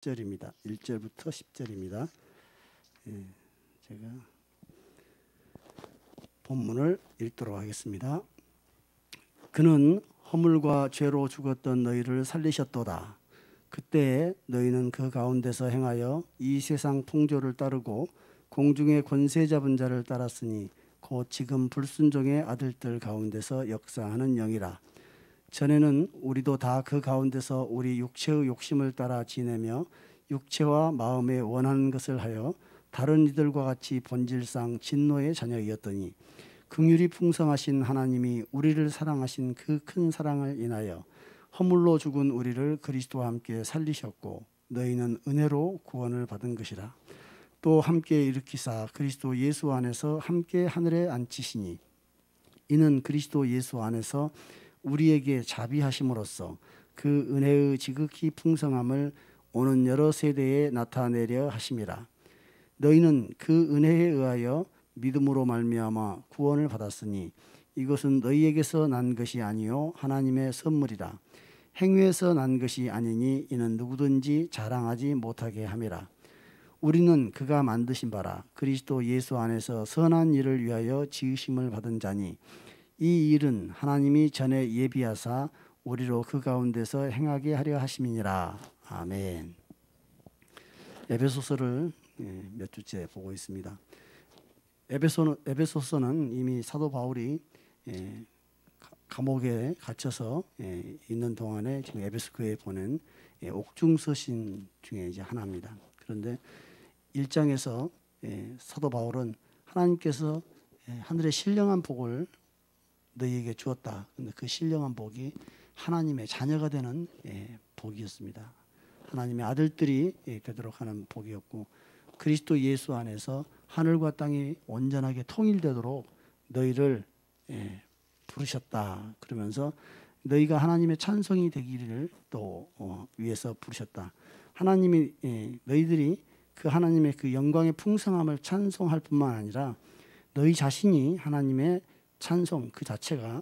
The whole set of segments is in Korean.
10절입니다. 1절부터 10절입니다. 제가 본문을 읽도록 하겠습니다. 그는 허물과 죄로 죽었던 너희를 살리셨도다. 그때 너희는 그 가운데서 행하여 이 세상 풍조를 따르고 공중의 권세 잡은 자를 따랐으니 곧 지금 불순종의 아들들 가운데서 역사하는 영이라. 전에는 우리도 다 그 가운데서 우리 육체의 욕심을 따라 지내며 육체와 마음에 원하는 것을 하여 다른 이들과 같이 본질상 진노의 자녀이었더니 긍휼이 풍성하신 하나님이 우리를 사랑하신 그 큰 사랑을 인하여 허물로 죽은 우리를 그리스도와 함께 살리셨고 너희는 은혜로 구원을 받은 것이라. 또 함께 일으키사 그리스도 예수 안에서 함께 하늘에 앉히시니 이는 그리스도 예수 안에서 우리에게 자비하심으로써 그 은혜의 지극히 풍성함을 오는 여러 세대에 나타내려 하심이라. 너희는 그 은혜에 의하여 믿음으로 말미암아 구원을 받았으니 이것은 너희에게서 난 것이 아니요 하나님의 선물이라. 행위에서 난 것이 아니니 이는 누구든지 자랑하지 못하게 함이라. 우리는 그가 만드신 바라 그리스도 예수 안에서 선한 일을 위하여 지으심을 받은 자니 이 일은 하나님이 전에 예비하사 우리로 그 가운데서 행하게 하려 하심이니라. 아멘. 에베소서를 몇 주째 보고 있습니다. 에베소서는 이미 사도 바울이 감옥에 갇혀서 있는 동안에 지금 에베소 교회에 보낸 옥중서신 중에 이제 하나입니다. 그런데 1장에서 사도 바울은 하나님께서 하늘의 신령한 복을 너희에게 주었다. 근데 그 신령한 복이 하나님의 자녀가 되는 복이었습니다. 하나님의 아들들이 되도록 하는 복이었고 그리스도 예수 안에서 하늘과 땅이 온전하게 통일되도록 너희를 부르셨다. 그러면서 너희가 하나님의 찬송이 되기를 또 위해서 부르셨다. 하나님이 너희들이 그 하나님의 그 영광의 풍성함을 찬송할 뿐만 아니라 너희 자신이 하나님의 찬송 그 자체가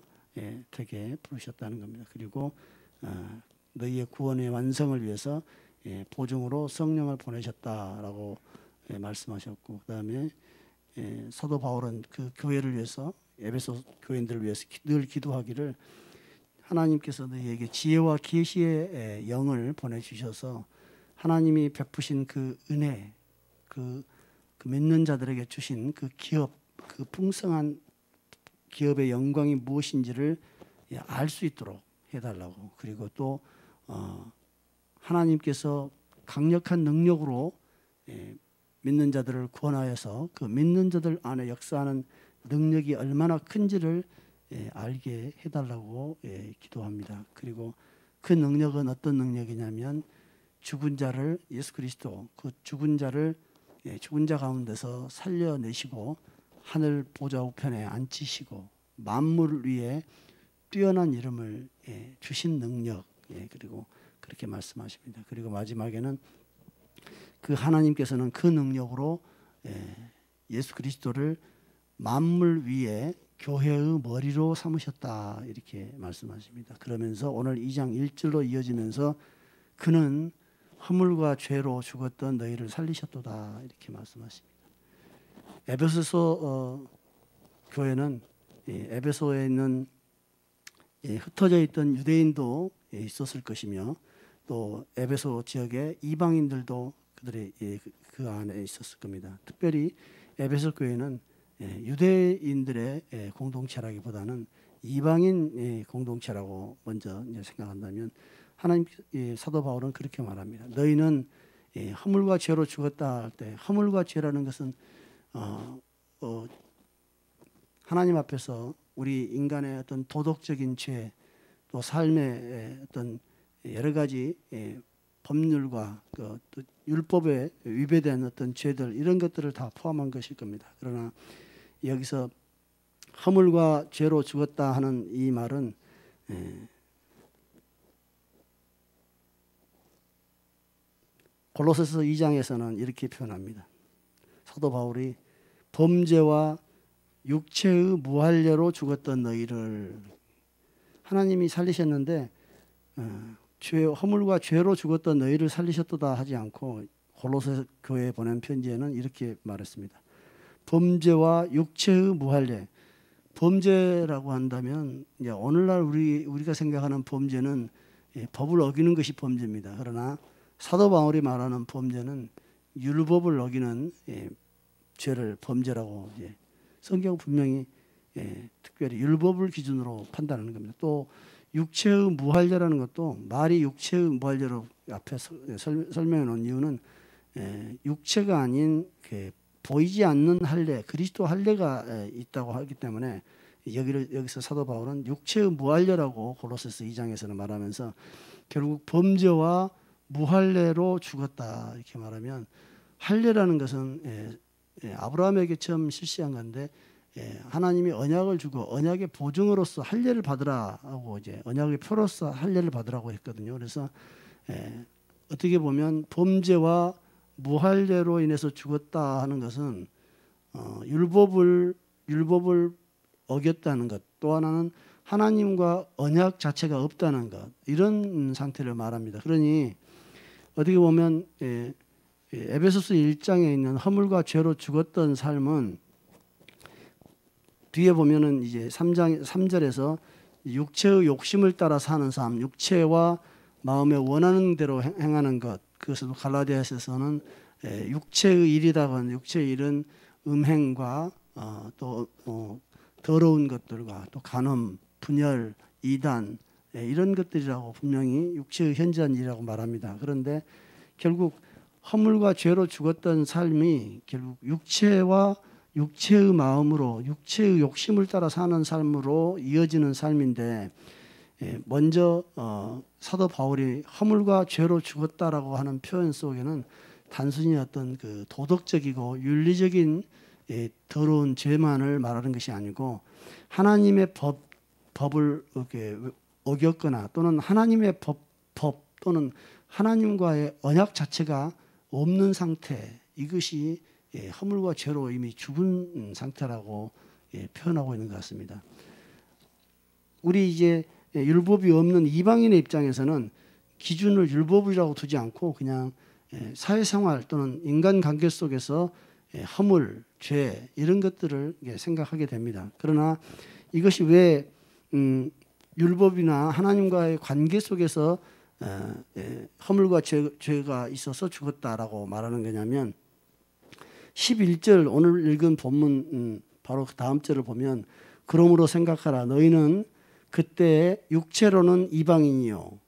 되게 부르셨다는 겁니다. 그리고 너희의 구원의 완성을 위해서 보증으로 성령을 보내셨다라고 말씀하셨고, 그 다음에 사도 바울은 그 교회를 위해서 에베소 교인들을 위해서 늘 기도하기를 하나님께서 너희에게 지혜와 계시의 영을 보내주셔서 하나님이 베푸신 그 은혜, 그 믿는 자들에게 주신 그 기업, 그 풍성한 기업의 영광이 무엇인지를 알 수 있도록 해달라고. 그리고 또 하나님께서 강력한 능력으로 믿는 자들을 구원하여서 그 믿는 자들 안에 역사하는 능력이 얼마나 큰지를 알게 해달라고 기도합니다. 그리고 그 능력은 어떤 능력이냐면 죽은 자를 예수 그리스도 그 죽은 자를 죽은 자 가운데서 살려내시고 하늘 보좌 우편에 앉히시고 만물 위에 뛰어난 이름을 주신 능력, 그리고 그렇게 말씀하십니다. 그리고 마지막에는 그 하나님께서는 그 능력으로 예수 그리스도를 만물 위에 교회의 머리로 삼으셨다 이렇게 말씀하십니다. 그러면서 오늘 2장 1절로 이어지면서 그는 허물과 죄로 죽었던 너희를 살리셨도다 이렇게 말씀하십니다. 에베소서 교회는 에베소에 있는 흩어져 있던 유대인도 있었을 것이며 또 에베소 지역의 이방인들도 그들의 그 안에 있었을 겁니다. 특별히 에베소 교회는 유대인들의 공동체라기보다는 이방인 공동체라고 먼저 생각한다면 하나님 사도 바울은 그렇게 말합니다. 너희는 허물과 죄로 죽었다 할 때 허물과 죄라는 것은 하나님 앞에서 우리 인간의 어떤 도덕적인 죄, 또 삶의 어떤 여러 가지 법률과 또 율법에 위배된 어떤 죄들 이런 것들을 다 포함한 것일 겁니다. 그러나 여기서 허물과 죄로 죽었다 하는 이 말은 골로새서 2장에서는 이렇게 표현합니다. 사도 바울이 범죄와 육체의 무할례로 죽었던 너희를 하나님이 살리셨는데 허물과 죄로 죽었던 너희를 살리셨도다 하지 않고 골로새 교회에 보낸 편지에는 이렇게 말했습니다. 범죄와 육체의 무할례. 범죄라고 한다면 이제 오늘날 우리가 생각하는 범죄는 법을 어기는 것이 범죄입니다. 그러나 사도 바울이 말하는 범죄는 율법을 어기는 죄를 범죄라고 성경 분명히 특별히 율법을 기준으로 판단하는 겁니다. 또 육체의 무할례라는 것도 말이 육체의 무할례로 앞에 설명해 놓은 이유는 육체가 아닌 보이지 않는 할례, 그리스도 할례가 있다고 하기 때문에 여기서 사도 바울은 육체의 무할례라고 골로새서 2장에서는 말하면서 결국 범죄와 무할례로 죽었다 이렇게 말하면, 할례라는 것은 아브라함에게 처음 실시한 건데 하나님이 언약을 주고 언약의 보증으로서 할례를 받으라 하고 이제 언약의 표로서 할례를 받으라고 했거든요. 그래서 어떻게 보면 범죄와 무할례로 인해서 죽었다 하는 것은 율법을 어겼다는 것, 또 하나는 하나님과 언약 자체가 없다는 것, 이런 상태를 말합니다. 그러니 어떻게 보면 에베소서 1장에 있는 허물과 죄로 죽었던 삶은 뒤에 보면은 이제 3절에서 육체의 욕심을 따라 사는 삶, 육체와 마음에 원하는 대로 행하는 것, 그것은 갈라디아서는 육체의 일이다건 육체의 일은 음행과 또 더러운 것들과 또 간음, 분열, 이단 이런 것들이라고 분명히 육체의 현저한 일이라고 말합니다. 그런데 결국 허물과 죄로 죽었던 삶이 결국 육체와 육체의 마음으로 육체의 욕심을 따라 사는 삶으로 이어지는 삶인데, 먼저 사도 바울이 허물과 죄로 죽었다라고 하는 표현 속에는 단순히 어떤 그 도덕적이고 윤리적인 더러운 죄만을 말하는 것이 아니고 하나님의 법을 이렇게 어겼거나 또는 하나님의 법 또는 하나님과의 언약 자체가 없는 상태, 이것이 허물과 죄로 이미 죽은 상태라고 표현하고 있는 것 같습니다. 우리 이제 율법이 없는 이방인의 입장에서는 기준을 율법이라고 두지 않고 그냥 사회생활 또는 인간관계 속에서 허물, 죄 이런 것들을 생각하게 됩니다. 그러나 이것이 왜 율법이나 하나님과의 관계 속에서 허물과 죄가 있어서 죽었다라고 말하는 거냐면, 11절 오늘 읽은 본문 바로 그 다음 절을 보면, 그러므로 생각하라 너희는 그때 육체로는 이방인이요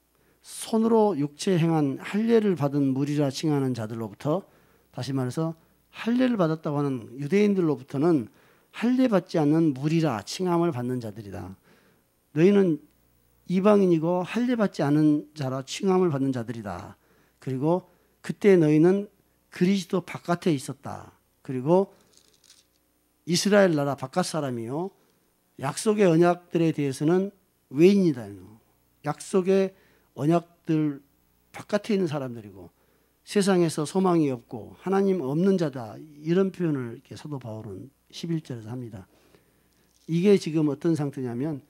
손으로 육체 행한 할례를 받은 무리라 칭하는 자들로부터, 다시 말해서 할례를 받았다고 하는 유대인들로부터는 할례 받지 않는 무리라 칭함을 받는 자들이다. 너희는 이방인이고 할례 받지 않은 자라 칭함을 받는 자들이다. 그리고 그때 너희는 그리스도 바깥에 있었다. 그리고 이스라엘 나라 바깥 사람이요 약속의 언약들에 대해서는 외인이다. 약속의 언약들 바깥에 있는 사람들이고 세상에서 소망이 없고 하나님 없는 자다, 이런 표현을 이렇게 사도 바울은 11절에서 합니다. 이게 지금 어떤 상태냐면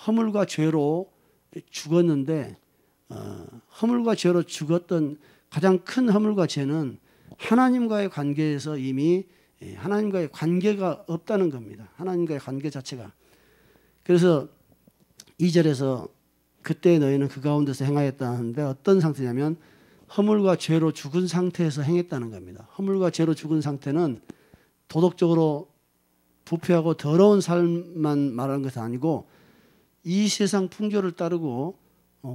허물과 죄로 죽었는데, 허물과 죄로 죽었던 가장 큰 허물과 죄는 하나님과의 관계에서 이미 하나님과의 관계가 없다는 겁니다. 하나님과의 관계 자체가. 그래서 2절에서 그때 너희는 그 가운데서 행하였다 하는데 어떤 상태냐면 허물과 죄로 죽은 상태에서 행했다는 겁니다. 허물과 죄로 죽은 상태는 도덕적으로 부패하고 더러운 삶만 말하는 것이 아니고 이 세상 풍조를 따르고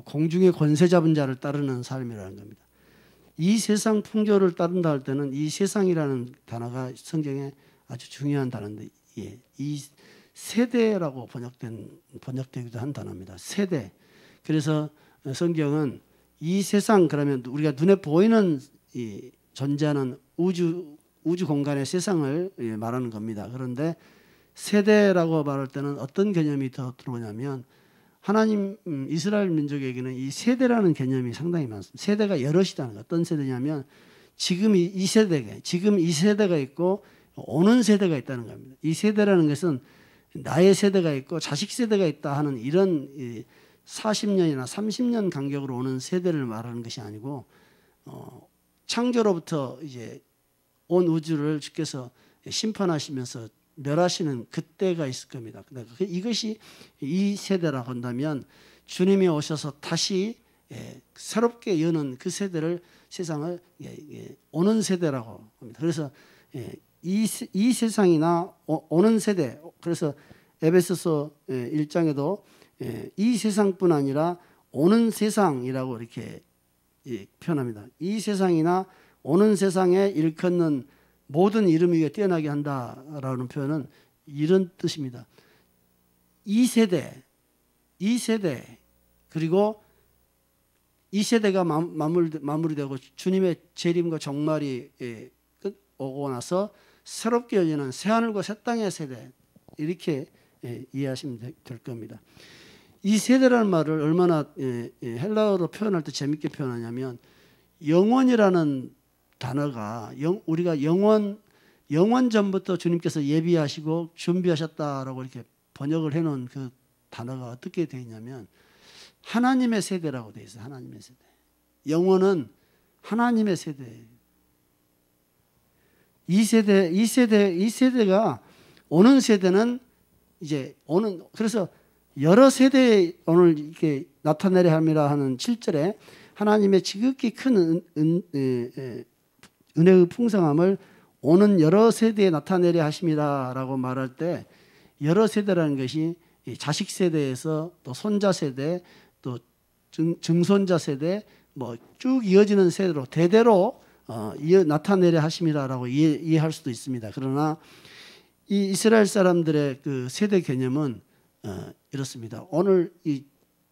공중의 권세 잡은 자를 따르는 삶이라는 겁니다. 이 세상 풍조를 따른다 할 때는 이 세상이라는 단어가 성경에 아주 중요한 단어인데, 이 세대라고 번역되기도 한 단어입니다. 세대. 그래서 성경은 이 세상, 그러면 우리가 눈에 보이는 이 존재하는 우주 공간의 세상을 말하는 겁니다. 그런데 세대라고 말할 때는 어떤 개념이 더 들어오냐면, 하나님 이스라엘 민족에게는 이 세대라는 개념이 상당히 많습니다. 세대가 여럿이라는 것. 어떤 세대냐면 지금 이 세대가 있고 오는 세대가 있다는 겁니다. 이 세대라는 것은 나의 세대가 있고 자식 세대가 있다 하는 이런 40년이나 30년 간격으로 오는 세대를 말하는 것이 아니고 창조로부터 이제 온 우주를 주께서 심판하시면서 멸하시는 그때가 있을 겁니다. 이것이 이 세대라고 한다면 주님이 오셔서 다시 새롭게 여는 그 세대를 세상을 오는 세대라고 합니다. 그래서 이 세상이나 오는 세대, 그래서 에베소서 1장에도 이 세상뿐 아니라 오는 세상이라고 이렇게 표현합니다. 이 세상이나 오는 세상에 일컫는 모든 이름 위에 뛰어나게 한다라는 표현은 이런 뜻입니다. 이 세대 그리고 이 세대가 마무리되고 주님의 재림과 종말이 오고 나서 새롭게 열리는 새하늘과 새 땅의 세대, 이렇게 이해하시면 될 겁니다. 이 세대라는 말을 얼마나 헬라어로 표현할 때 재밌게 표현하냐면, 영원이라는 단어가 우리가 영원 전부터 주님께서 예비하시고 준비하셨다라고 이렇게 번역을 해놓은 그 단어가 어떻게 되어 있냐면 하나님의 세대라고 되어 있어요. 하나님의 세대. 영원은 하나님의 세대. 이 세대가 오는 세대는 이제 그래서 여러 세대에 오늘 이렇게 나타내려 함이라 하는 7절에 하나님의 지극히 큰 은혜의 풍성함을 오는 여러 세대에 나타내려 하심이라라고 말할 때, 여러 세대라는 것이 자식 세대에서 또 손자 세대, 또 증손자 세대, 뭐 쭉 이어지는 세대로 대대로 나타내려 하심이라라고 이해할 수도 있습니다. 그러나 이 이스라엘 사람들의 그 세대 개념은 이렇습니다. 오늘 이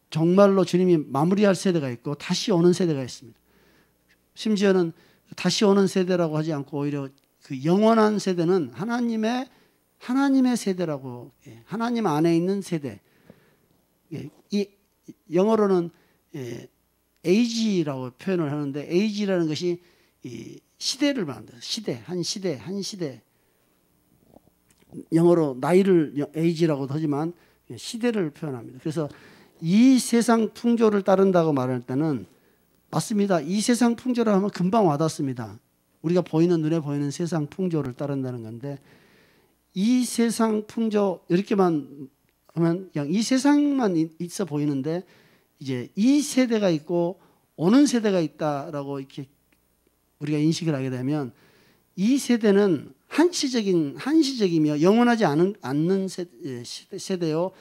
정말로 주님이 마무리할 세대가 있고 다시 오는 세대가 있습니다. 심지어는 다시 오는 세대라고 하지 않고 오히려 그 영원한 세대는 하나님의 세대라고, 하나님 안에 있는 세대. 이 영어로는 age라고 표현을 하는데, age라는 것이 이 시대를 말합니다. 한 시대. 영어로 나이를 age라고도 하지만 시대를 표현합니다. 그래서 이 세상 풍조를 따른다고 말할 때는 맞습니다. 이 세상 풍조를 하면 금방 와닿습니다. 우리가 눈에 보이는 세상 풍조를 따른다는 건데, 이 세상 풍조 이렇게만 하면 그냥 이 세상만 있어 보이는데, 이제 이 세대가 있고 오는 세대가 있다라고 이렇게 우리가 인식을 하게 되면, 이 세대는 한시적이며 영원하지 않는 세대요.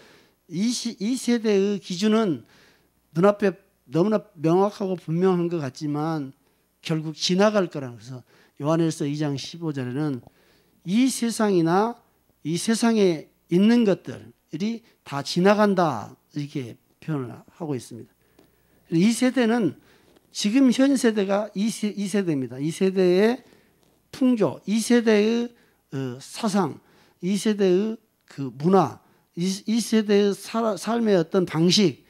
이 세대의 기준은 눈앞에 너무나 명확하고 분명한 것 같지만 결국 지나갈 거라는, 그래서 요한일서 2장 15절에는 이 세상이나 이 세상에 있는 것들이 다 지나간다, 이렇게 표현을 하고 있습니다. 이 세대는 지금 현 세대가 이 세대입니다. 이 세대의 풍조, 이 세대의 사상, 이 세대의 그 문화, 이 세대의 삶의 어떤 방식,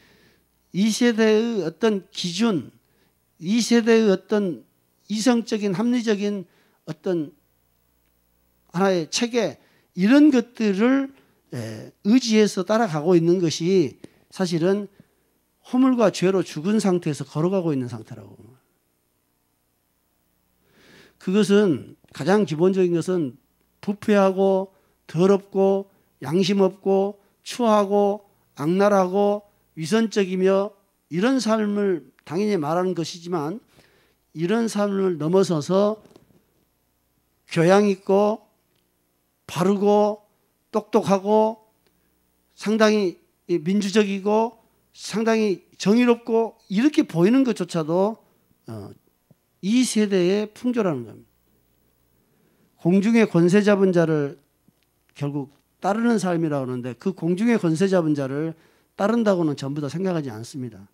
이 세대의 어떤 기준, 이 세대의 어떤 이성적인 합리적인 어떤 하나의 체계, 이런 것들을 의지해서 따라가고 있는 것이 사실은 허물과 죄로 죽은 상태에서 걸어가고 있는 상태라고. 그것은 가장 기본적인 것은 부패하고 더럽고 양심 없고 추하고 악랄하고 위선적이며 이런 삶을 당연히 말하는 것이지만, 이런 삶을 넘어서서 교양 있고 바르고 똑똑하고 상당히 민주적이고 상당히 정의롭고 이렇게 보이는 것조차도 이 세대의 풍조라는 겁니다. 공중의 권세 잡은 자를 결국 따르는 삶이라고 하는데, 그 공중의 권세 잡은 자를 따른다고는 전부 다 생각하지 않습니다.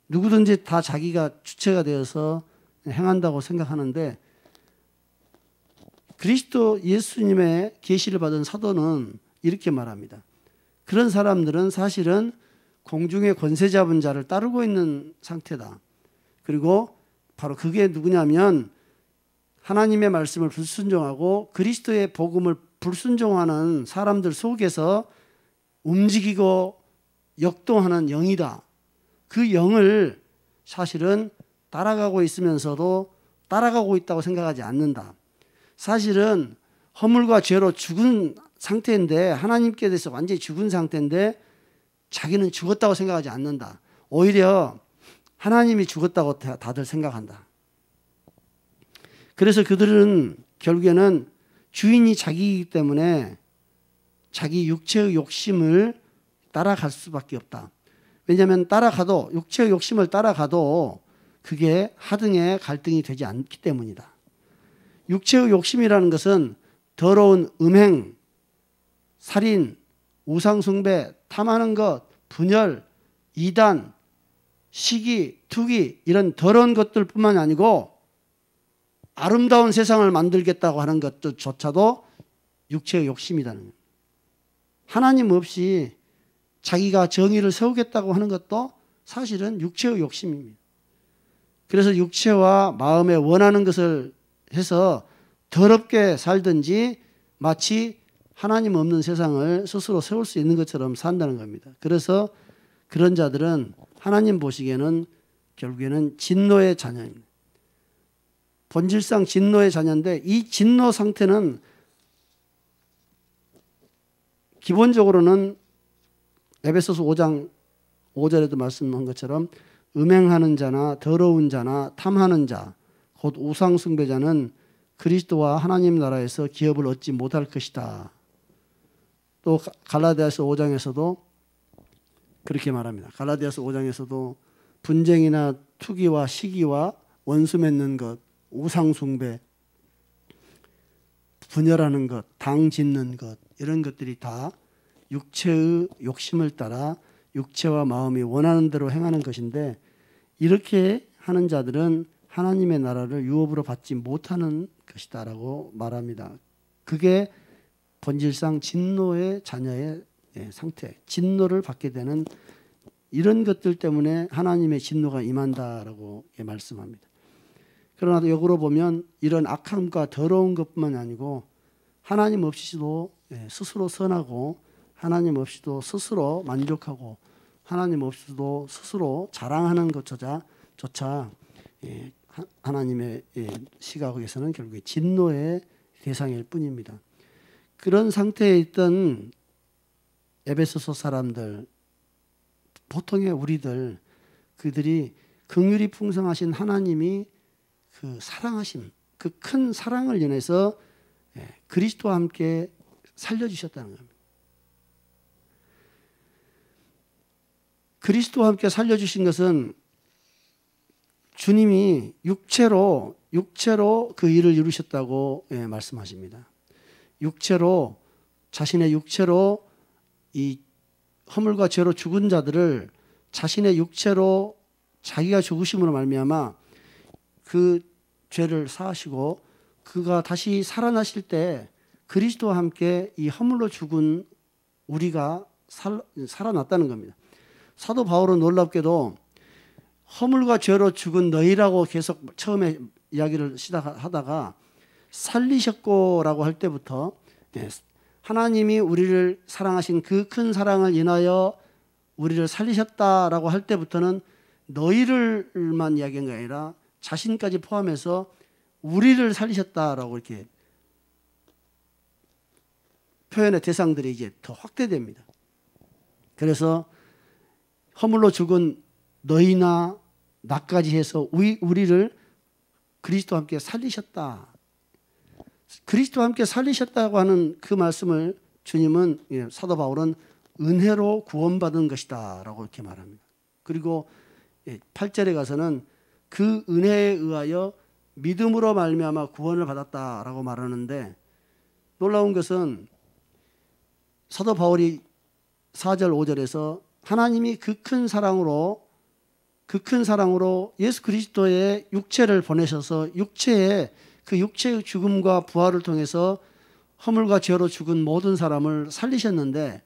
누구든지 다 자기가 주체가 되어서 행한다고 생각하는데, 그리스도 예수님의 계시를 받은 사도는 이렇게 말합니다. 그런 사람들은 사실은 공중의 권세 잡은 자를 따르고 있는 상태다. 그리고 바로 그게 누구냐면 하나님의 말씀을 불순종하고 그리스도의 복음을 불순종하는 사람들 속에서 움직이고 역동하는 영이다. 그 영을 사실은 따라가고 있으면서도 따라가고 있다고 생각하지 않는다. 사실은 허물과 죄로 죽은 상태인데, 하나님께 대해서 완전히 죽은 상태인데 자기는 죽었다고 생각하지 않는다. 오히려 하나님이 죽었다고 다들 생각한다. 그래서 그들은 결국에는 주인이 자기이기 때문에 자기 육체의 욕심을 따라갈 수밖에 없다. 왜냐하면 따라가도, 육체의 욕심을 따라가도 그게 하등의 갈등이 되지 않기 때문이다. 육체의 욕심이라는 것은 더러운 음행, 살인, 우상숭배, 탐하는 것, 분열, 이단, 시기, 투기, 이런 더러운 것들뿐만 아니고 아름다운 세상을 만들겠다고 하는 것조차도 육체의 욕심이라는 거예요. 하나님 없이 자기가 정의를 세우겠다고 하는 것도 사실은 육체의 욕심입니다. 그래서 육체와 마음에 원하는 것을 해서 더럽게 살든지 마치 하나님 없는 세상을 스스로 세울 수 있는 것처럼 산다는 겁니다. 그래서 그런 자들은 하나님 보시기에는 결국에는 진노의 자녀입니다. 본질상 진노의 자녀인데, 이 진노 상태는 기본적으로는 에베소서 5장 5절에도 말씀한 것처럼 음행하는 자나 더러운 자나 탐하는 자, 곧 우상숭배자는 그리스도와 하나님 나라에서 기업을 얻지 못할 것이다. 또 갈라디아서 5장에서도 그렇게 말합니다. 갈라디아서 5장에서도 분쟁이나 투기와 시기와 원수 맺는 것, 우상숭배, 분열하는 것, 당 짓는 것, 이런 것들이 다 육체의 욕심을 따라 육체와 마음이 원하는 대로 행하는 것인데, 이렇게 하는 자들은 하나님의 나라를 유업으로 받지 못하는 것이다 라고 말합니다. 그게 본질상 진노의 자녀의 상태, 진노를 받게 되는 이런 것들 때문에 하나님의 진노가 임한다라고 말씀합니다. 그러나 역으로 보면 이런 악함과 더러운 것뿐만 아니고 하나님 없이도 스스로 선하고 하나님 없이도 스스로 만족하고 하나님 없이도 스스로 자랑하는 것조차 하나님의 시각에서는 결국에 진노의 대상일 뿐입니다. 그런 상태에 있던 에베소서 사람들, 보통의 우리들, 그들이 긍휼이 풍성하신 하나님이 그 사랑하심, 그 큰 사랑을 인해서 그리스도와 함께 살려주셨다는 겁니다. 그리스도와 함께 살려주신 것은 주님이 육체로 그 일을 이루셨다고 말씀하십니다. 자신의 육체로 이 허물과 죄로 죽은 자들을 자신의 육체로 자기가 죽으심으로 말미암아 그 죄를 사하시고 그가 다시 살아나실 때 그리스도와 함께 이 허물로 죽은 우리가 살아났다는 겁니다. 사도 바울은 놀랍게도 허물과 죄로 죽은 너희라고 계속 처음에 이야기를 시작하다가 살리셨고라고 할 때부터 하나님이 우리를 사랑하신 그 큰 사랑을 인하여 우리를 살리셨다라고 할 때부터는 너희를만 이야기한 게 아니라 자신까지 포함해서 우리를 살리셨다라고 이렇게 표현의 대상들이 이제 더 확대됩니다. 그래서 허물로 죽은 너희나 나까지 해서 우리를 그리스도와 함께 살리셨다. 그리스도와 함께 살리셨다고 하는 그 말씀을 주님은, 사도 바울은 은혜로 구원받은 것이다 라고 이렇게 말합니다. 그리고 8절에 가서는 그 은혜에 의하여 믿음으로 말미암아 구원을 받았다라고 말하는데, 놀라운 것은 사도 바울이 4절 5절에서 하나님이 그 큰 사랑으로 예수 그리스도의 육체를 보내셔서 그 육체의 죽음과 부활을 통해서 허물과 죄로 죽은 모든 사람을 살리셨는데,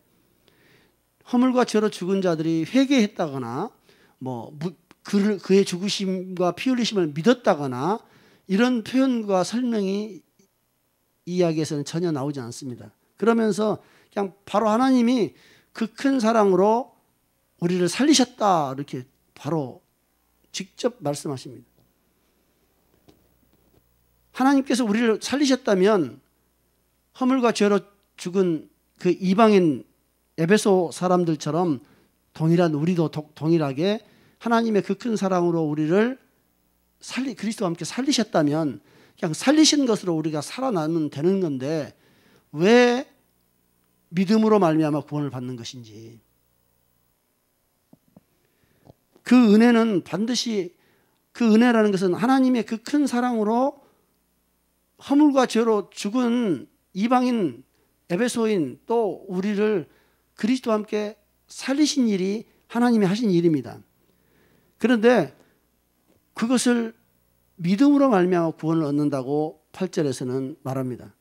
허물과 죄로 죽은 자들이 회개했다거나 그의 죽으심과 피 흘리심을 믿었다거나 이런 표현과 설명이 이 이야기에서는 전혀 나오지 않습니다. 그러면서 그냥 바로 하나님이 그 큰 사랑으로 우리를 살리셨다 이렇게 바로 직접 말씀하십니다. 하나님께서 우리를 살리셨다면 허물과 죄로 죽은 그 이방인 에베소 사람들처럼 우리도 동일하게 하나님의 그 큰 사랑으로 우리를 그리스도와 함께 살리셨다면 그냥 살리신 것으로 우리가 살아나면 되는 건데 왜 믿음으로 말미암아 구원을 받는 것인지. 그 은혜는 반드시, 그 은혜라는 것은 하나님의 그 큰 사랑으로 허물과 죄로 죽은 이방인 에베소인 또 우리를 그리스도와 함께 살리신 일이 하나님이 하신 일입니다. 그런데 그것을 믿음으로 말미암아 구원을 얻는다고 8절에서는 말합니다.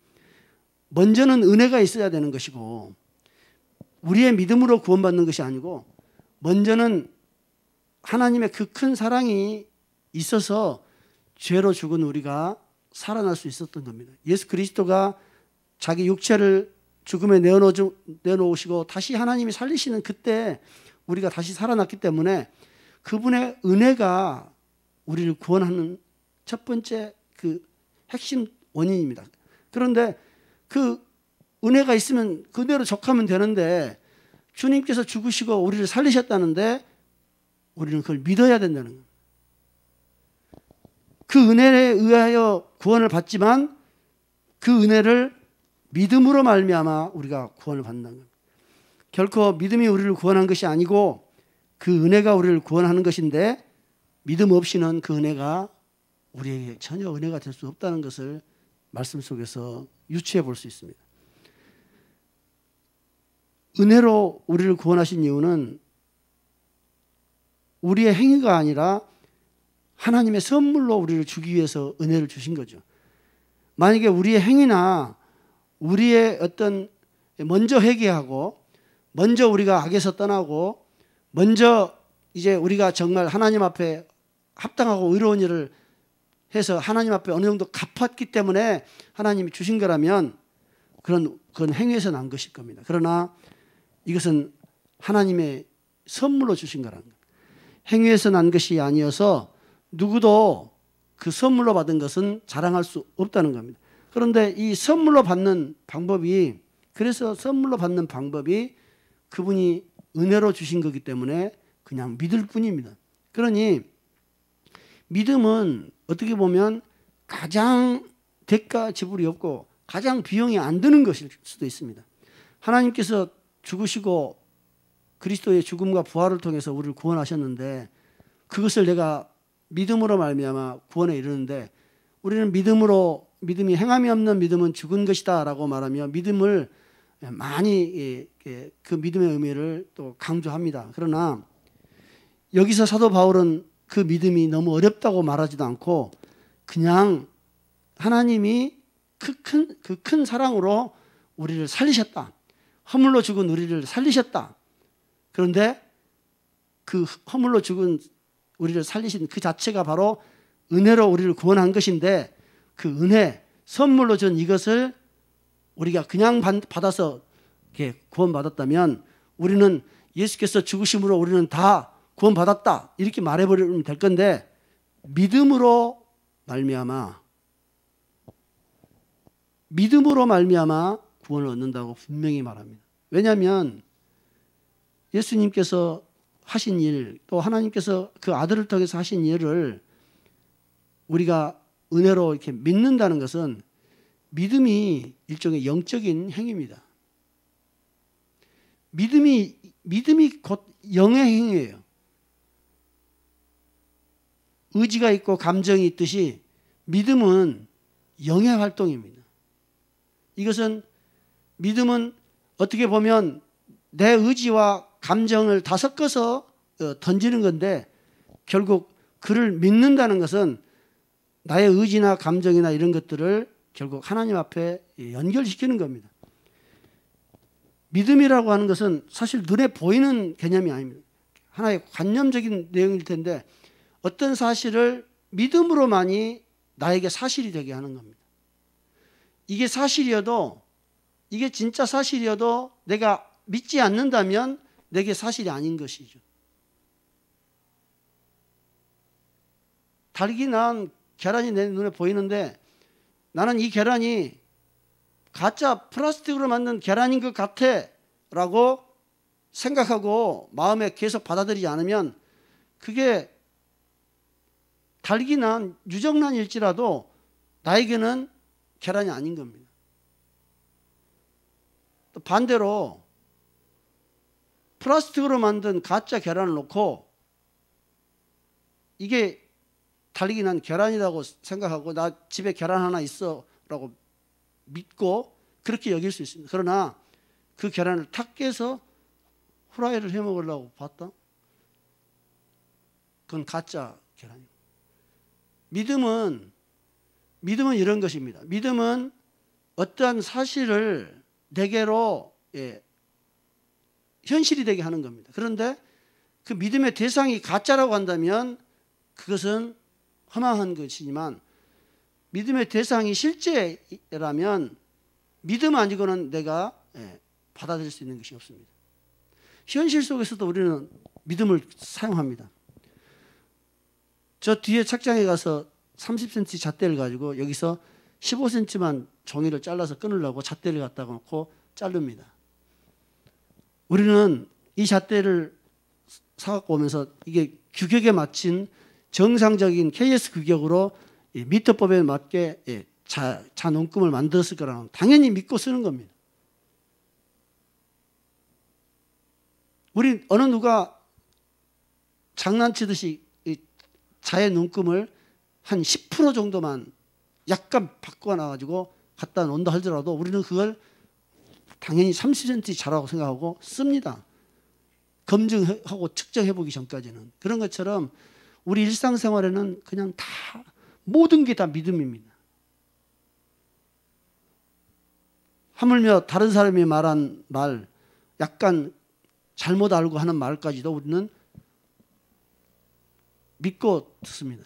먼저는 은혜가 있어야 되는 것이고 우리의 믿음으로 구원받는 것이 아니고 먼저는 하나님의 그 큰 사랑이 있어서 죄로 죽은 우리가 살아날 수 있었던 겁니다. 예수 그리스도가 자기 육체를 죽음에 내놓으시고 다시 하나님이 살리시는 그때 우리가 다시 살아났기 때문에 그분의 은혜가 우리를 구원하는 첫 번째 그 핵심 원인입니다. 그런데 그 은혜가 있으면 그대로 족하면 되는데 주님께서 죽으시고 우리를 살리셨다는데 우리는 그걸 믿어야 된다는 거예요. 그 은혜에 의하여 구원을 받지만 그 은혜를 믿음으로 말미암아 우리가 구원을 받는다는 거예요. 결코 믿음이 우리를 구원한 것이 아니고 그 은혜가 우리를 구원하는 것인데 믿음 없이는 그 은혜가 우리에게 전혀 은혜가 될 수 없다는 것을 말씀 속에서 유추해 볼 수 있습니다. 은혜로 우리를 구원하신 이유는 우리의 행위가 아니라 하나님의 선물로 우리를 주기 위해서 은혜를 주신 거죠. 만약에 우리의 행위나 우리의 어떤 먼저 회개하고 먼저 우리가 악에서 떠나고 먼저 이제 우리가 정말 하나님 앞에 합당하고 의로운 일을 해서 하나님 앞에 어느 정도 갚았기 때문에 하나님이 주신 거라면 그건 행위에서 난 것일 겁니다. 그러나 이것은 하나님의 선물로 주신 거라는 거예요. 행위에서 난 것이 아니어서 누구도 그 선물로 받은 것은 자랑할 수 없다는 겁니다. 그런데 이 선물로 받는 방법이 그분이 은혜로 주신 거기 때문에 그냥 믿을 뿐입니다. 그러니 믿음은 어떻게 보면 가장 대가 지불이 없고 가장 비용이 안 드는 것일 수도 있습니다. 하나님께서 죽으시고 그리스도의 죽음과 부활을 통해서 우리를 구원하셨는데 그것을 내가 믿음으로 말미암아 구원에 이르는데 우리는 믿음이 행함이 없는 믿음은 죽은 것이다 라고 말하며 믿음을 많이 그 믿음의 의미를 또 강조합니다. 그러나 여기서 사도 바울은 그 믿음이 너무 어렵다고 말하지도 않고 그냥 하나님이 그 큰 사랑으로 우리를 살리셨다. 허물로 죽은 우리를 살리셨다. 그런데 그 허물로 죽은 우리를 살리신 그 자체가 바로 은혜로 우리를 구원한 것인데 그 은혜, 선물로 준 이것을 우리가 그냥 받아서 이렇게 구원받았다면 우리는 예수께서 죽으심으로 우리는 다 구원받았다 이렇게 말해버리면 될 건데 믿음으로 말미암아 구원을 얻는다고 분명히 말합니다. 왜냐하면 예수님께서 하신 일, 또 하나님께서 그 아들을 통해서 하신 일을 우리가 은혜로 이렇게 믿는다는 것은 믿음이 일종의 영적인 행위입니다. 믿음이 곧 영의 행위예요. 의지가 있고 감정이 있듯이 믿음은 영의 활동입니다. 믿음은 어떻게 보면 내 의지와 감정을 다 섞어서 던지는 건데 결국 그를 믿는다는 것은 나의 의지나 감정이나 이런 것들을 결국 하나님 앞에 연결시키는 겁니다. 믿음이라고 하는 것은 사실 눈에 보이는 개념이 아닙니다. 하나의 관념적인 내용일 텐데 어떤 사실을 믿음으로만이 나에게 사실이 되게 하는 겁니다. 이게 진짜 사실이어도 내가 믿지 않는다면 내게 사실이 아닌 것이죠. 달기 난 계란이 내 눈에 보이는데 나는 이 계란이 가짜 플라스틱으로 만든 계란인 것 같아 라고 생각하고 마음에 계속 받아들이지 않으면 그게 달기 난 유정란일지라도 나에게는 계란이 아닌 겁니다. 또 반대로 플라스틱으로 만든 가짜 계란을 놓고 이게 달기 난 계란이라고 생각하고 나 집에 계란 하나 있어 라고 믿고 그렇게 여길 수 있습니다. 그러나 그 계란을 탁 깨서 후라이를 해 먹으려고 봤다? 그건 가짜 계란입니다. 믿음은 이런 것입니다. 믿음은 어떠한 사실을 내게로 현실이 되게 하는 겁니다. 그런데 그 믿음의 대상이 가짜라고 한다면 그것은 허망한 것이지만 믿음의 대상이 실제라면 믿음 아니고는 내가 받아들일 수 있는 것이 없습니다. 현실 속에서도 우리는 믿음을 사용합니다. 저 뒤에 책장에 가서 30cm 잣대를 가지고 여기서 15cm만 종이를 잘라서 끊으려고 잣대를 갖다 놓고 자릅니다. 우리는 이 잣대를 사갖고 오면서 이게 규격에 맞춘 정상적인 KS 규격으로 미터법에 맞게 자 눈금을 만들었을 거라는 당연히 믿고 쓰는 겁니다. 우리 어느 누가 장난치듯이 자의 눈금을 한 10% 정도만 약간 바꿔놔가지고 갖다 놓는다 하더라도 우리는 그걸 당연히 30cm 자라고 생각하고 씁니다. 검증하고 측정해보기 전까지는. 그런 것처럼 우리 일상생활에는 그냥 다 모든 게 다 믿음입니다. 하물며 다른 사람이 말한 말, 약간 잘못 알고 하는 말까지도 우리는 믿고 듣습니다.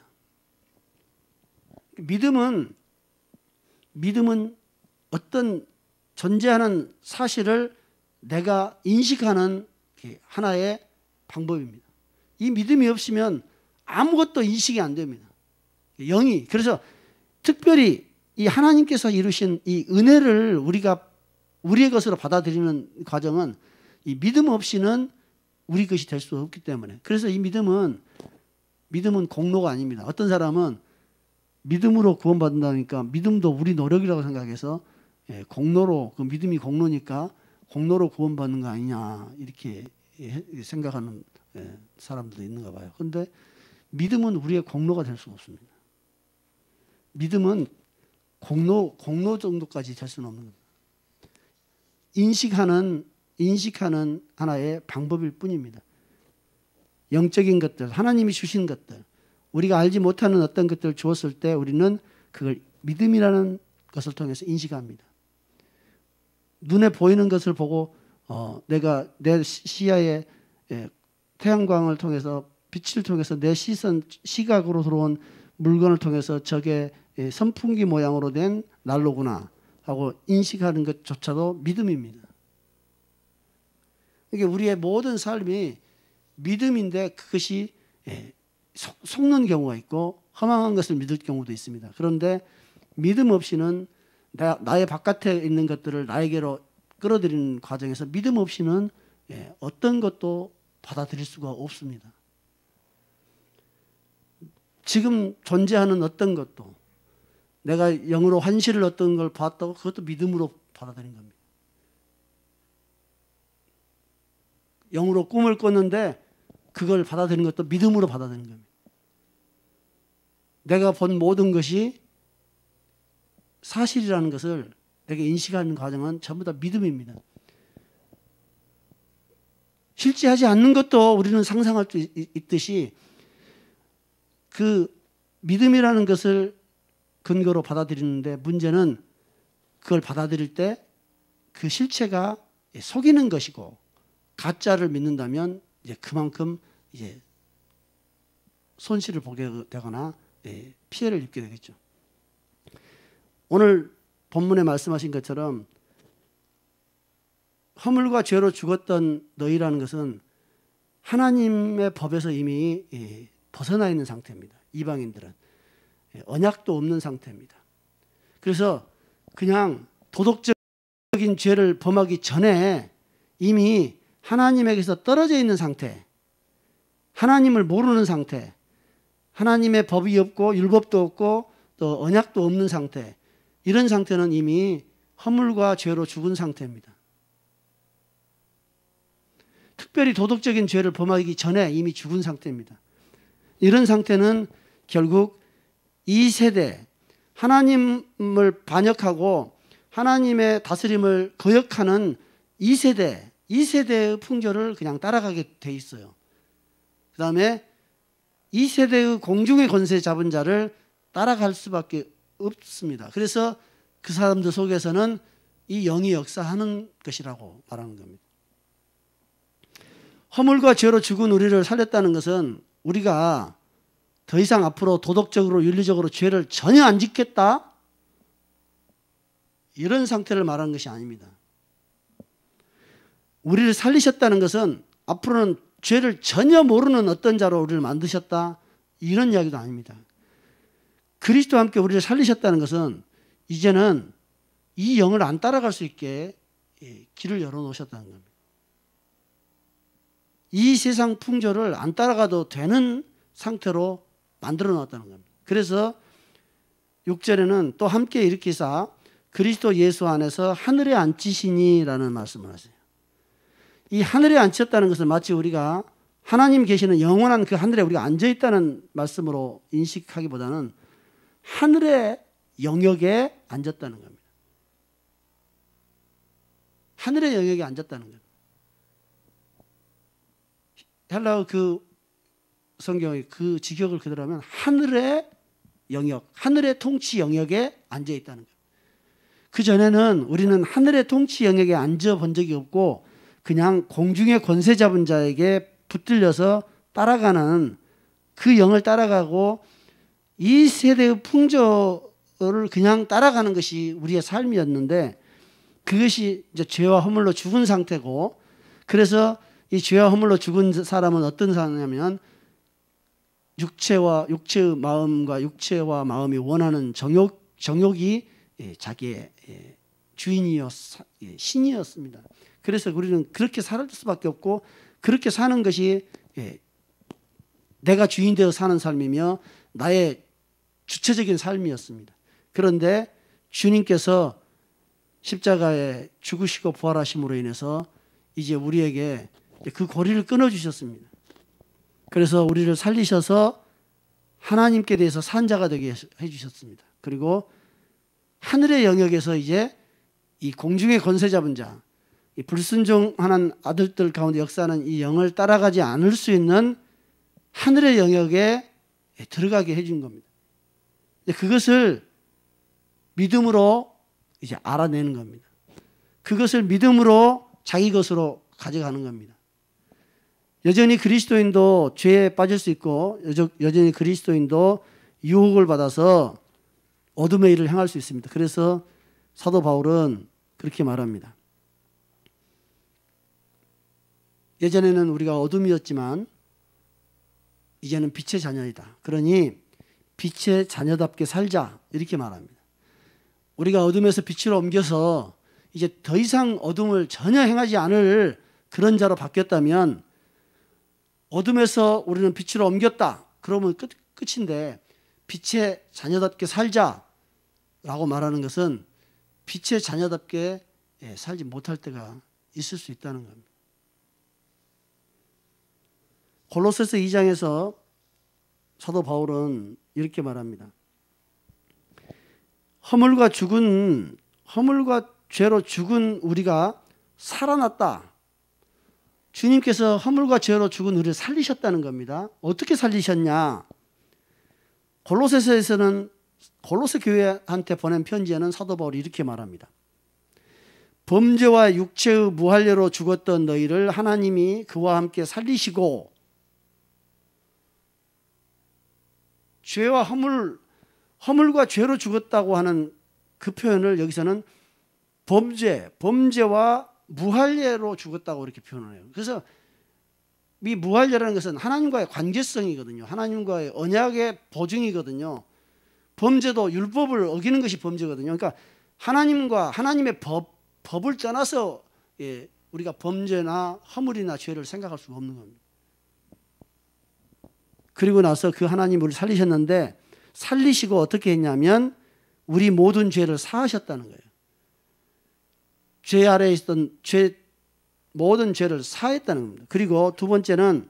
믿음은 어떤 존재하는 사실을 내가 인식하는 하나의 방법입니다. 이 믿음이 없으면 아무것도 인식이 안 됩니다. 영이. 그래서 특별히 이 하나님께서 이루신 이 은혜를 우리가 우리의 것으로 받아들이는 과정은 이 믿음 없이는 우리 것이 될 수 없기 때문에. 그래서 이 믿음은 공로가 아닙니다. 어떤 사람은 믿음으로 구원받는다니까 믿음도 우리 노력이라고 생각해서 공로로, 그 믿음이 공로니까 공로로 구원받는 거 아니냐 이렇게 생각하는 사람들도 있는가 봐요. 그런데 믿음은 우리의 공로가 될 수가 없습니다. 믿음은 공로 정도까지 될 수는 없는 겁니다. 인식하는 하나의 방법일 뿐입니다. 영적인 것들, 하나님이 주신 것들, 우리가 알지 못하는 어떤 것들을 주었을 때 우리는 그걸 믿음이라는 것을 통해서 인식합니다. 눈에 보이는 것을 보고 내가 내 시야에 태양광을 통해서 빛을 통해서 내 시각으로 들어온 물건을 통해서 저게 선풍기 모양으로 된 난로구나 하고 인식하는 것조차도 믿음입니다. 이게 우리의 모든 삶이 믿음인데 그것이 속는 경우가 있고 허망한 것을 믿을 경우도 있습니다. 그런데 믿음 없이는 나의 바깥에 있는 것들을 나에게로 끌어들이는 과정에서 믿음 없이는 어떤 것도 받아들일 수가 없습니다. 지금 존재하는 어떤 것도 내가 영으로 환시를 어떤 걸 봤다고 그것도 믿음으로 받아들인 겁니다. 영으로 꿈을 꿨는데 그걸 받아들이는 것도 믿음으로 받아들이는 겁니다. 내가 본 모든 것이 사실이라는 것을 내가 인식하는 과정은 전부 다 믿음입니다. 실제하지 않는 것도 우리는 상상할 수 있듯이 그 믿음이라는 것을 근거로 받아들이는데 문제는 그걸 받아들일 때 그 실체가 속이는 것이고 가짜를 믿는다면 이제 그만큼 이제 손실을 보게 되거나 피해를 입게 되겠죠. 오늘 본문에 말씀하신 것처럼 허물과 죄로 죽었던 너희라는 것은 하나님의 법에서 이미 벗어나 있는 상태입니다. 이방인들은 언약도 없는 상태입니다. 그래서 그냥 도덕적인 죄를 범하기 전에 이미 하나님에게서 떨어져 있는 상태, 하나님을 모르는 상태, 하나님의 법이 없고 율법도 없고 또 언약도 없는 상태, 이런 상태는 이미 허물과 죄로 죽은 상태입니다. 특별히 도덕적인 죄를 범하기 전에 이미 죽은 상태입니다. 이런 상태는 결국 이 세대, 하나님을 반역하고 하나님의 다스림을 거역하는 이 세대의 풍조를 그냥 따라가게 돼 있어요. 그 다음에 이 세대의 공중의 권세 잡은 자를 따라갈 수밖에 없습니다. 그래서 그 사람들 속에서는 이 영이 역사하는 것이라고 말하는 겁니다. 허물과 죄로 죽은 우리를 살렸다는 것은 우리가 더 이상 앞으로 도덕적으로 윤리적으로 죄를 전혀 안 짓겠다, 이런 상태를 말하는 것이 아닙니다. 우리를 살리셨다는 것은 앞으로는 죄를 전혀 모르는 어떤 자로 우리를 만드셨다, 이런 이야기도 아닙니다. 그리스도와 함께 우리를 살리셨다는 것은 이제는 이 영을 안 따라갈 수 있게 길을 열어놓으셨다는 겁니다. 이 세상 풍조를 안 따라가도 되는 상태로 만들어 놨다는 겁니다. 그래서 6절에는 또 함께 일으키사 그리스도 예수 안에서 하늘에 앉히시니라는 말씀을 하세요. 이 하늘에 앉혔다는 것은 마치 우리가 하나님 계시는 영원한 그 하늘에 우리가 앉아있다는 말씀으로 인식하기보다는 하늘의 영역에 앉았다는 겁니다. 하늘의 영역에 앉았다는 겁니다. 헬라어 그 성경의 그 직역을 그대로 하면 하늘의 영역, 하늘의 통치 영역에 앉아 있다는 거예요. 그 전에는 우리는 하늘의 통치 영역에 앉아 본 적이 없고 그냥 공중의 권세 잡은 자에게 붙들려서 따라가는 그 영을 따라가고 이 세대의 풍조를 그냥 따라가는 것이 우리의 삶이었는데, 그것이 이제 죄와 허물로 죽은 상태고, 그래서 이 죄와 허물로 죽은 사람은 어떤 사람이냐면 육체의 마음과 육체와 마음이 원하는 정욕이 자기의 신이었습니다. 그래서 우리는 그렇게 살 수밖에 없고 그렇게 사는 것이 내가 주인 되어 사는 삶이며 나의 주체적인 삶이었습니다. 그런데 주님께서 십자가에 죽으시고 부활하심으로 인해서 이제 우리에게 그 고리를 끊어주셨습니다. 그래서 우리를 살리셔서 하나님께 대해서 산 자가 되게 해주셨습니다. 그리고 하늘의 영역에서 이제 이 공중의 권세 잡은 자, 이 불순종하는 아들들 가운데 역사하는 이 영을 따라가지 않을 수 있는 하늘의 영역에 들어가게 해준 겁니다. 그것을 믿음으로 이제 알아내는 겁니다. 그것을 믿음으로 자기 것으로 가져가는 겁니다. 여전히 그리스도인도 죄에 빠질 수 있고 여전히 그리스도인도 유혹을 받아서 어둠의 일을 행할 수 있습니다. 그래서 사도 바울은 그렇게 말합니다. 예전에는 우리가 어둠이었지만 이제는 빛의 자녀이다. 그러니 빛의 자녀답게 살자, 이렇게 말합니다. 우리가 어둠에서 빛으로 옮겨서 이제 더 이상 어둠을 전혀 행하지 않을 그런 자로 바뀌었다면, 어둠에서 우리는 빛으로 옮겼다, 그러면 끝인데, 빛의 자녀답게 살자라고 말하는 것은 빛의 자녀답게 살지 못할 때가 있을 수 있다는 겁니다. 골로새서 2장에서 사도 바울은 이렇게 말합니다. 허물과 죄로 죽은 우리가 살아났다. 주님께서 허물과 죄로 죽은 우리를 살리셨다는 겁니다. 어떻게 살리셨냐? 골로새서에서는 골로새 교회한테 보낸 편지에는 사도 바울이 이렇게 말합니다. 범죄와 육체의 무할례로 죽었던 너희를 하나님이 그와 함께 살리시고, 죄와 허물과 죄로 죽었다고 하는 그 표현을 여기서는 범죄와 무할례로 죽었다고 이렇게 표현을 해요. 그래서 무할죄라는 것은 하나님과의 관계성이거든요. 하나님과의 언약의 보증이거든요. 범죄도 율법을 어기는 것이 범죄거든요. 그러니까 하나님과 하나님의 법을 떠나서 우리가 범죄나 허물이나 죄를 생각할 수가 없는 겁니다. 그리고 나서 그 하나님 우리를 살리셨는데 살리시고 어떻게 했냐면 우리 모든 죄를 사하셨다는 거예요. 죄 아래에 있던 모든 죄를 사했다는 겁니다. 그리고 두 번째는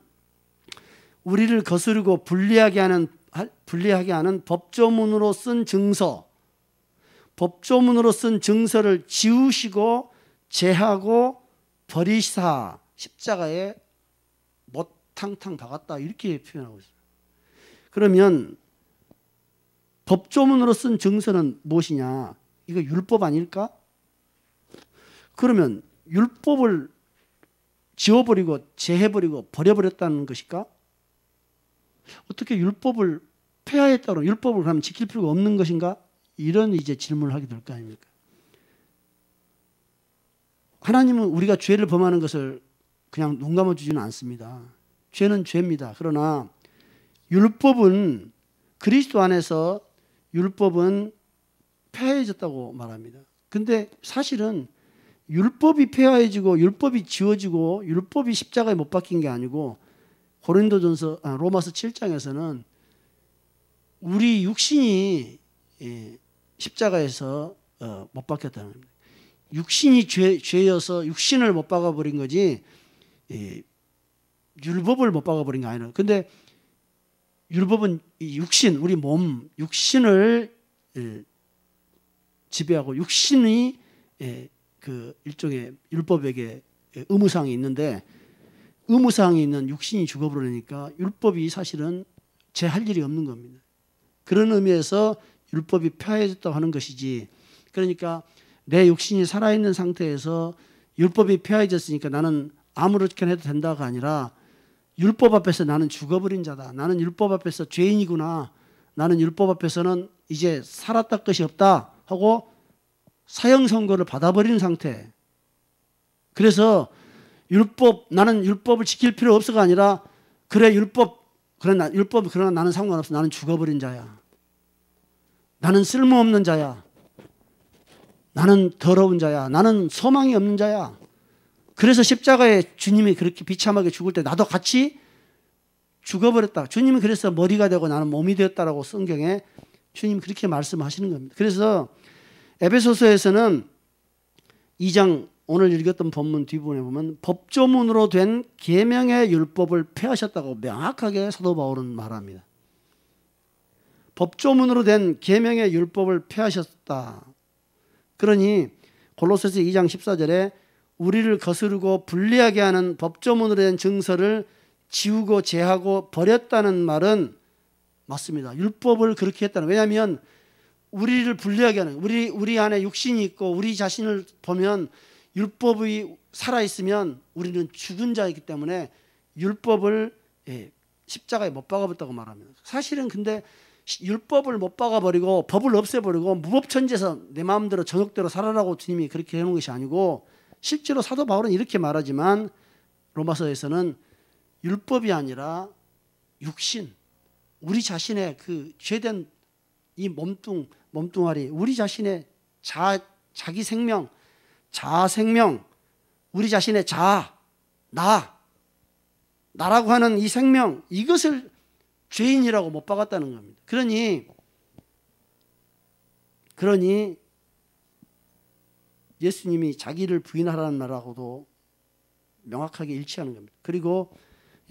우리를 거스르고 불리하게 하는 법조문으로 쓴 증서, 법조문으로 쓴 증서를 지우시고 제하고 버리사 십자가에 못탕탕 박았다 이렇게 표현하고 있어요. 그러면 법조문으로 쓴 증서는 무엇이냐? 이거 율법 아닐까? 그러면 율법을 지워버리고 제해버리고 버려버렸다는 것일까? 어떻게 율법을 폐하했다고 율법을 그럼 지킬 필요가 없는 것인가? 이런 이제 질문을 하게 될 거 아닙니까? 하나님은 우리가 죄를 범하는 것을 그냥 눈 감아주지는 않습니다. 죄는 죄입니다. 그러나 율법은 그리스도 안에서 율법은 폐하해졌다고 말합니다. 근데 사실은 율법이 폐하해지고 율법이 지워지고 율법이 십자가에 못 박힌 게 아니고 로마서 7장에서는 우리 육신이 십자가에서 못 박혔다는 겁니다. 육신이 죄여서 육신을 못 박아버린 거지 율법을 못 박아버린 게 아니라. 근데 율법은 육신, 우리 몸, 육신을 지배하고 육신이 그 일종의 율법에게 의무사항이 있는데 의무사항이 있는 육신이 죽어버리니까 율법이 사실은 제할 일이 없는 겁니다. 그런 의미에서 율법이 폐하해졌다고 하는 것이지, 그러니까 내 육신이 살아있는 상태에서 율법이 폐하해졌으니까 나는 아무렇게나 해도 된다가 아니라 율법 앞에서 나는 죽어버린 자다. 나는 율법 앞에서 죄인이구나. 나는 율법 앞에서는 이제 살았다 것이 없다 하고 사형 선고를 받아버리는 상태. 그래서 나는 율법을 지킬 필요 없어가 아니라 그래 그러나 나는 상관없어. 나는 죽어버린 자야. 나는 쓸모없는 자야. 나는 더러운 자야. 나는 소망이 없는 자야. 그래서 십자가에 주님이 그렇게 비참하게 죽을 때 나도 같이 죽어버렸다. 주님이 그래서 머리가 되고 나는 몸이 되었다라고 성경에 주님이 그렇게 말씀하시는 겁니다. 그래서 에베소서에서는 2장 오늘 읽었던 본문 뒷부분에 보면 법조문으로 된 계명의 율법을 폐하셨다고 명확하게 사도 바울은 말합니다. 법조문으로 된 계명의 율법을 폐하셨다. 그러니 골로새서 2장 14절에 우리를 거스르고 불리하게 하는 법조문으로 된 증서를 지우고 제하고 버렸다는 말은 맞습니다. 율법을 그렇게 했다는. 왜냐하면 우리를 불리하게 하는, 우리 안에 육신이 있고 우리 자신을 보면 율법이 살아있으면 우리는 죽은 자이기 때문에 율법을 십자가에 못 박아버렸다고 말합니다. 사실은 근데 율법을 못 박아버리고 법을 없애버리고 무법천지에서 내 마음대로 저녁대로 살아라고 주님이 그렇게 해놓은 것이 아니고, 실제로 사도 바울은 이렇게 말하지만 로마서에서는 율법이 아니라 육신, 우리 자신의 그 죄된 이 몸뚱아리, 우리 자신의 자기 생명, 자생명, 우리 자신의 나라고 하는 이 생명, 이것을 죄인이라고 못 박았다는 겁니다. 그러니 예수님이 자기를 부인하라는 말하고도 명확하게 일치하는 겁니다. 그리고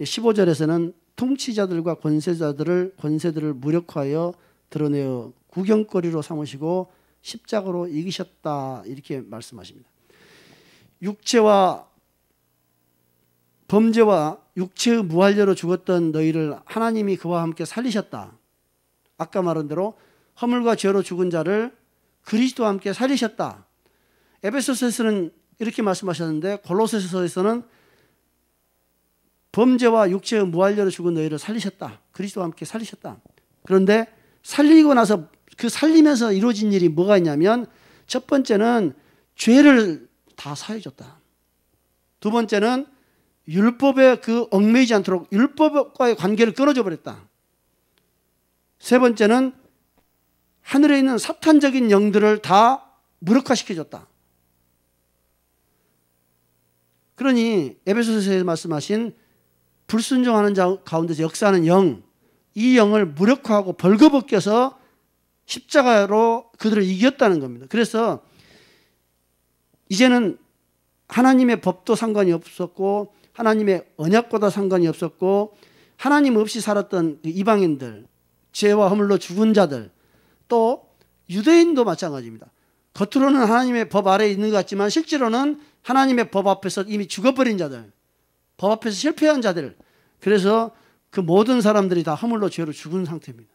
15절에서는 통치자들과 권세들을 무력화하여 드러내어 구경거리로 삼으시고 십자가로 이기셨다, 이렇게 말씀하십니다. 범죄와 육체의 무할죄로 죽었던 너희를 하나님이 그와 함께 살리셨다. 아까 말한 대로 허물과 죄로 죽은 자를 그리스도와 함께 살리셨다. 에베소서에서는 이렇게 말씀하셨는데 골로새서에서는 범죄와 육체의 무할죄로 죽은 너희를 살리셨다. 그리스도와 함께 살리셨다. 그런데 살리고 나서 그 살리면서 이루어진 일이 뭐가 있냐면, 첫 번째는 죄를 다 사해줬다. 두 번째는 율법에 그 얽매이지 않도록 율법과의 관계를 끊어줘 버렸다. 세 번째는 하늘에 있는 사탄적인 영들을 다 무력화시켜줬다. 그러니 에베소서에서 말씀하신 불순종하는 자 가운데서 역사하는 영, 이 영을 무력화하고 벌거벗겨서 십자가로 그들을 이겼다는 겁니다. 그래서 이제는 하나님의 법도 상관이 없었고 하나님의 언약과도 상관이 없었고 하나님 없이 살았던 이방인들, 죄와 허물로 죽은 자들, 또 유대인도 마찬가지입니다. 겉으로는 하나님의 법 아래에 있는 것 같지만 실제로는 하나님의 법 앞에서 이미 죽어버린 자들, 법 앞에서 실패한 자들, 그래서 그 모든 사람들이 다 허물로 죄로 죽은 상태입니다.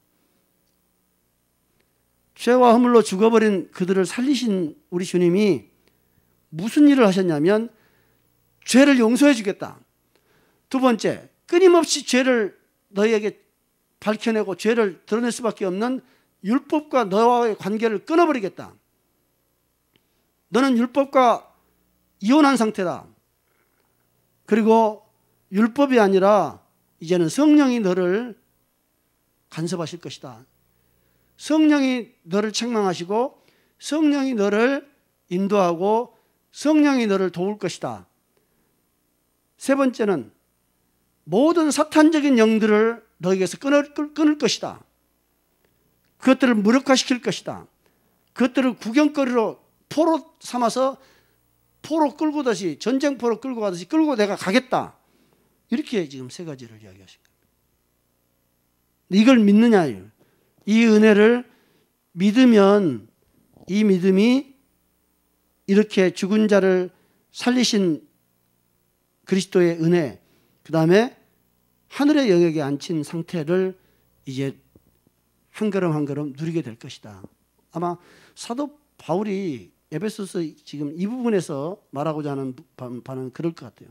죄와 허물로 죽어버린 그들을 살리신 우리 주님이 무슨 일을 하셨냐면 죄를 용서해 주겠다. 두 번째, 끊임없이 죄를 너희에게 밝혀내고 죄를 드러낼 수밖에 없는 율법과 너와의 관계를 끊어버리겠다. 너는 율법과 이혼한 상태다. 그리고 율법이 아니라 이제는 성령이 너를 간섭하실 것이다. 성령이 너를 책망하시고 성령이 너를 인도하고 성령이 너를 도울 것이다. 세 번째는 모든 사탄적인 영들을 너에게서 끊을 것이다. 그것들을 무력화시킬 것이다. 그것들을 구경거리로 포로 삼아서 포로 끌고 다시 전쟁포로 끌고 가듯이 끌고 내가 가겠다. 이렇게 지금 세 가지를 이야기하신 겁니다. 이걸 믿느냐요. 이 은혜를 믿으면 이 믿음이 이렇게 죽은 자를 살리신 그리스도의 은혜, 그 다음에 하늘의 영역에 앉힌 상태를 이제 한 걸음 한 걸음 누리게 될 것이다. 아마 사도 바울이 에베소서 지금 이 부분에서 말하고자 하는 바는 그럴 것 같아요.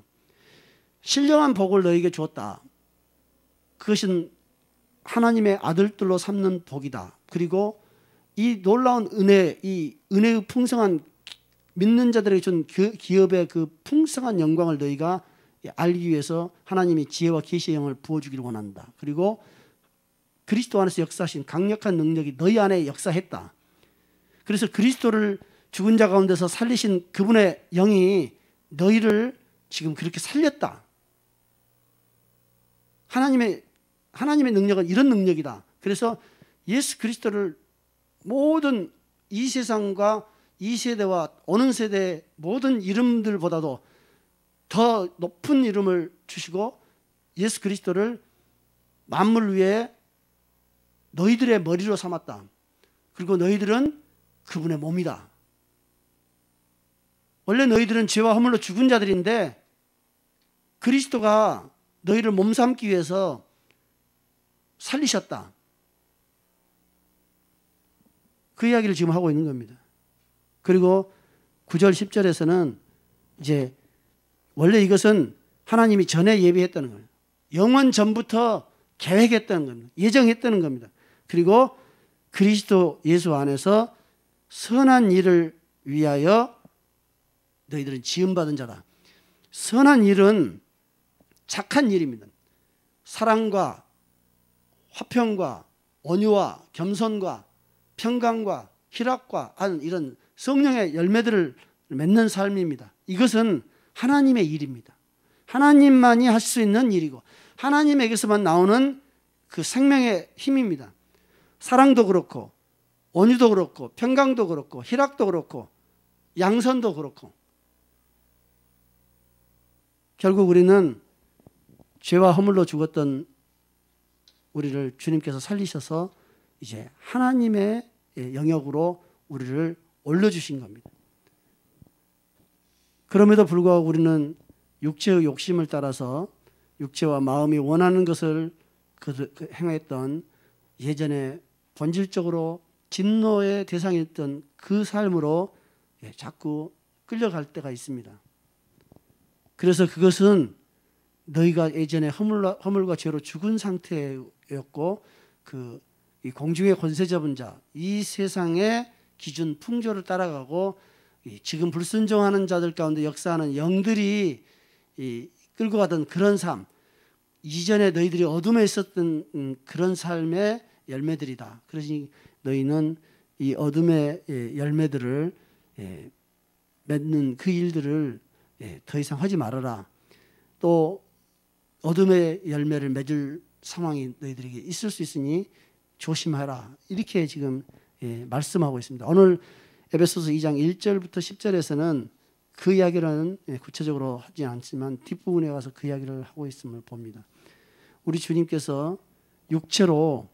신령한 복을 너에게 주었다. 그것은 하나님의 아들들로 삼는 복이다. 그리고 이 놀라운 은혜, 이 은혜의 풍성한 믿는 자들에게 준 기업의 그 풍성한 영광을 너희가 알기 위해서 하나님이 지혜와 계시의 영을 부어주기를 원한다. 그리고 그리스도 안에서 역사하신 강력한 능력이 너희 안에 역사했다. 그래서 그리스도를 죽은 자 가운데서 살리신 그분의 영이 너희를 지금 그렇게 살렸다. 하나님의 능력은 이런 능력이다. 그래서 예수 그리스도를 모든 이 세상과 이 세대와 오는 세대의 모든 이름들보다도 더 높은 이름을 주시고 예수 그리스도를 만물 위에 너희들의 머리로 삼았다. 그리고 너희들은 그분의 몸이다. 원래 너희들은 죄와 허물로 죽은 자들인데 그리스도가 너희를 몸삼기 위해서 살리셨다. 그 이야기를 지금 하고 있는 겁니다. 그리고 9절 10절에서는 이제 원래 이것은 하나님이 전에 예비했다는 거예요. 영원 전부터 계획했다는 겁니다. 예정했다는 겁니다. 그리고 그리스도 예수 안에서 선한 일을 위하여 너희들은 지음받은 자다. 선한 일은 착한 일입니다. 사랑과 화평과 온유와 겸손과 평강과 희락과 하는 이런 성령의 열매들을 맺는 삶입니다. 이것은 하나님의 일입니다. 하나님만이 할 수 있는 일이고 하나님에게서만 나오는 그 생명의 힘입니다. 사랑도 그렇고 온유도 그렇고 평강도 그렇고 희락도 그렇고 양선도 그렇고 결국 우리는 죄와 허물로 죽었던 우리를 주님께서 살리셔서 이제 하나님의 영역으로 우리를 올려주신 겁니다. 그럼에도 불구하고 우리는 육체의 욕심을 따라서 육체와 마음이 원하는 것을 행했던 예전에 본질적으로 진노의 대상이었던 그 삶으로 자꾸 끌려갈 때가 있습니다. 그래서 그것은 너희가 예전에 허물과 죄로 죽은 상태였고 이 공중의 권세 잡은 자, 이 세상의 기준 풍조를 따라가고 지금 불순종하는 자들 가운데 역사하는 영들이 끌고 가던 그런 삶, 이전에 너희들이 어둠에 있었던 그런 삶의 열매들이다. 그러니 너희는 이 어둠의 열매들을 맺는 그 일들을 더 이상 하지 말아라. 또 어둠의 열매를 맺을 상황이 너희들에게 있을 수 있으니 조심하라. 이렇게 지금 말씀하고 있습니다. 오늘 에베소서 2장 1절부터 10절에서는 그 이야기는 구체적으로 하지 않지만 뒷부분에 가서 그 이야기를 하고 있음을 봅니다. 우리 주님께서 육체로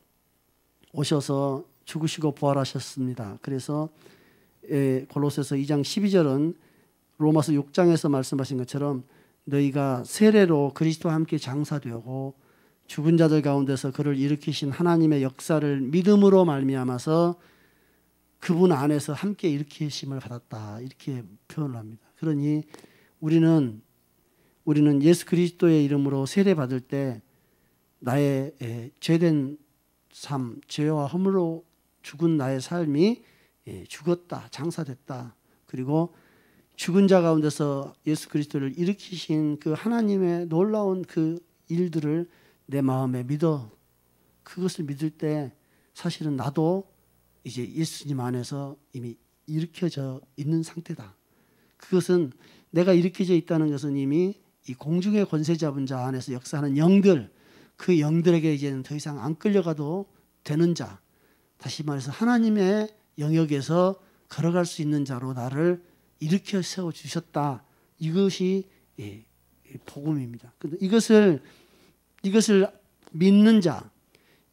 오셔서 죽으시고 부활하셨습니다. 그래서 골로새서 2장 12절은 로마서 6장에서 말씀하신 것처럼 너희가 세례로 그리스도와 함께 장사되고 죽은 자들 가운데서 그를 일으키신 하나님의 역사를 믿음으로 말미암아서 그분 안에서 함께 일으키심을 받았다. 이렇게 표현을 합니다. 그러니 우리는 예수 그리스도의 이름으로 세례 받을 때 나의 죄된 삶, 죄와 허물로 죽은 나의 삶이 죽었다, 장사됐다. 그리고 죽은 자 가운데서 예수 그리스도를 일으키신 그 하나님의 놀라운 그 일들을 내 마음에 믿어. 그것을 믿을 때 사실은 나도 이제 예수님 안에서 이미 일으켜져 있는 상태다. 그것은 내가 일으켜져 있다는 것은 이미 이 공중의 권세 잡은 자 안에서 역사하는 영들, 그 영들에게 이제는 더 이상 안 끌려가도 되는 자, 다시 말해서 하나님의 영역에서 걸어갈 수 있는 자로 나를 일으켜 세워주셨다. 이것이 복음입니다. 이것을 믿는 자,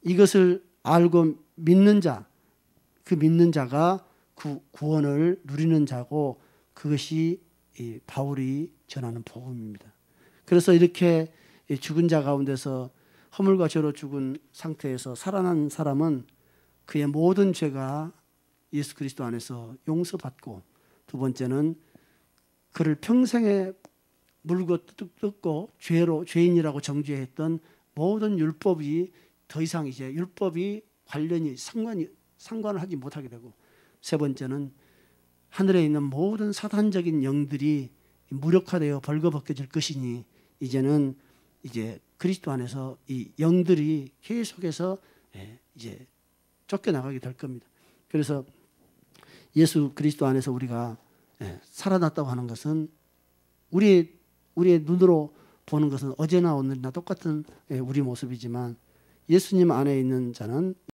이것을 알고 믿는 자, 그 믿는 자가 구원을 누리는 자고 그것이 바울이 전하는 복음입니다. 그래서 이렇게 죽은 자 가운데서 허물과 죄로 죽은 상태에서 살아난 사람은 그의 모든 죄가 예수 그리스도 안에서 용서받고, 두 번째는 그를 평생에 물고 뜯고 죄인이라고 정죄했던 모든 율법이 더 이상 이제 율법이 상관을 하지 못하게 되고, 세 번째는 하늘에 있는 모든 사탄적인 영들이 무력화되어 벌거벗겨질 것이니 이제는 이제 그리스도 안에서 이 영들이 계속해서 이제 쫓겨나가게 될 겁니다. 그래서 예수 그리스도 안에서 우리가 살아났다고 하는 것은 우리의 눈으로 보는 것은 어제나 오늘이나 똑같은 우리 모습이지만 예수님 안에 있는 자는